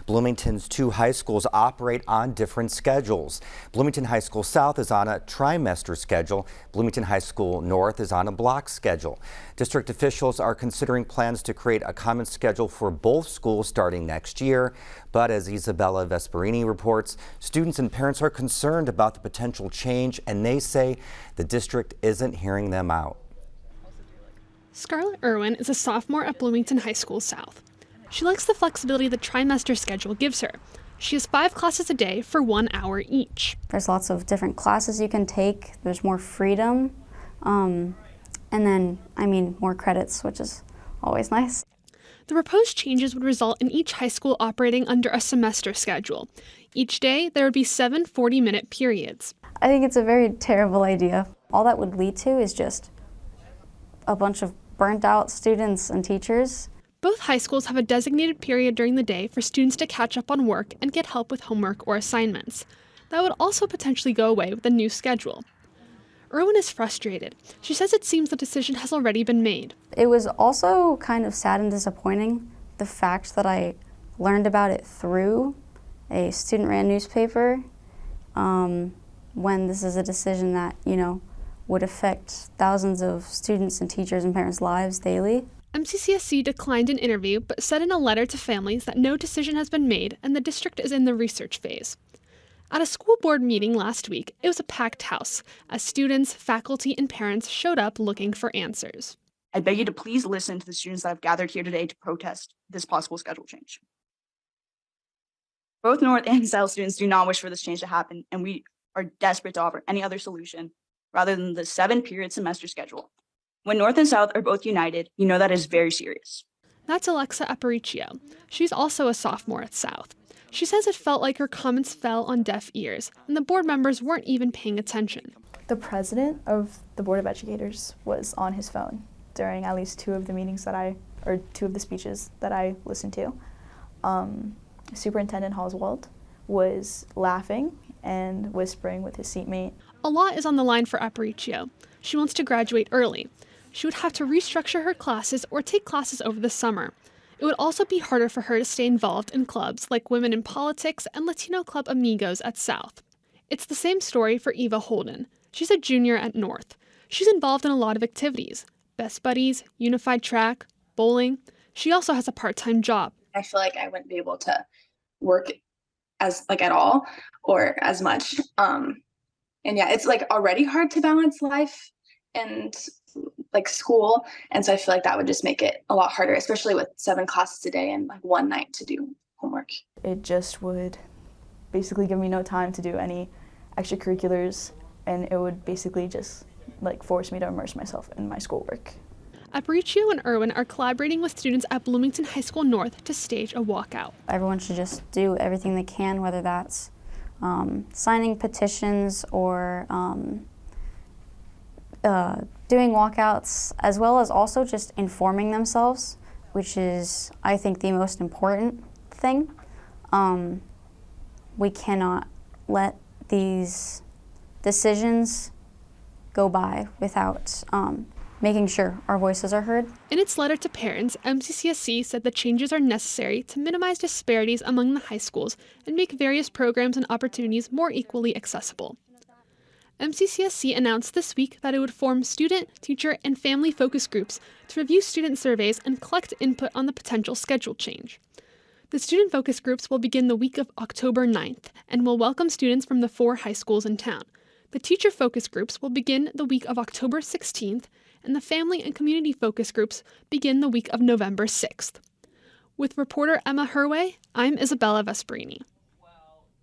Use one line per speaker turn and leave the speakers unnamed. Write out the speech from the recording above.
Bloomington's two high schools operate on different schedules. Bloomington High School South is on a trimester schedule. Bloomington High School North is on a block schedule. District officials are considering plans to create a common schedule for both schools starting next year. But as Isabella Vesperini reports, students and parents are concerned about the potential change, and they say the district isn't hearing them out.
Scarlett Irwin is a sophomore at Bloomington High School South. She likes the flexibility the trimester schedule gives her. She has 5 classes a day for 1 hour each.
There's lots of different classes you can take. There's more freedom. And then, more credits, which is always nice.
The proposed changes would result in each high school operating under a semester schedule. Each day, there would be 7 40-minute periods.
I think it's a very terrible idea. All that would lead to is just a bunch of burnt out students and teachers.
Both high schools have a designated period during the day for students to catch up on work and get help with homework or assignments. That would also potentially go away with the new schedule. Irwin is frustrated. She says it seems the decision has already been made.
It was also kind of sad and disappointing, the fact that I learned about it through a student-ran newspaper, when this is a decision that, would affect thousands of students and teachers and parents' lives daily.
MCCSC declined an interview, but said in a letter to families that no decision has been made and the district is in the research phase. At a school board meeting last week, it was a packed house as students, faculty, and parents showed up looking for answers.
I beg you to please listen to the students that have gathered here today to protest this possible schedule change. Both North and South students do not wish for this change to happen, and we are desperate to offer any other solution rather than the 7-period semester schedule. When North and South are both united, you know that is very serious.
That's Alexa Aparicio. She's also a sophomore at South. She says it felt like her comments fell on deaf ears, and the board members weren't even paying attention.
The president of the Board of Educators was on his phone during at least 2 of the meetings or 2 of the speeches that I listened to. Superintendent Oswald was laughing and whispering with his seatmate.
A lot is on the line for Aparicio. She wants to graduate early. She would have to restructure her classes or take classes over the summer. It would also be harder for her to stay involved in clubs like Women in Politics and Latino Club Amigos at South. It's the same story for Eva Holden. She's a junior at North. She's involved in a lot of activities: Best Buddies, Unified Track, bowling. She also has a part-time job.
I feel like I wouldn't be able to work at all or as much. And yeah, it's already hard to balance life and school. And so I feel like that would just make it a lot harder, especially with 7 classes a day and one night to do homework.
It just would basically give me no time to do any extracurriculars, and it would basically just force me to immerse myself in my schoolwork.
Aparicio and Irwin are collaborating with students at Bloomington High School North to stage a walkout.
Everyone should just do everything they can, whether that's signing petitions or doing walkouts, as well as also just informing themselves, which is, I think, the most important thing. We cannot let these decisions go by without making sure our voices are heard.
In its letter to parents, MCCSC said the changes are necessary to minimize disparities among the high schools and make various programs and opportunities more equally accessible. MCCSC announced this week that it would form student, teacher, and family focus groups to review student surveys and collect input on the potential schedule change. The student focus groups will begin the week of October 9th and will welcome students from the 4 high schools in town. The teacher focus groups will begin the week of October 16th, and the family and community focus groups begin the week of November 6th. With reporter Emma Herway, I'm Isabella Vesperini.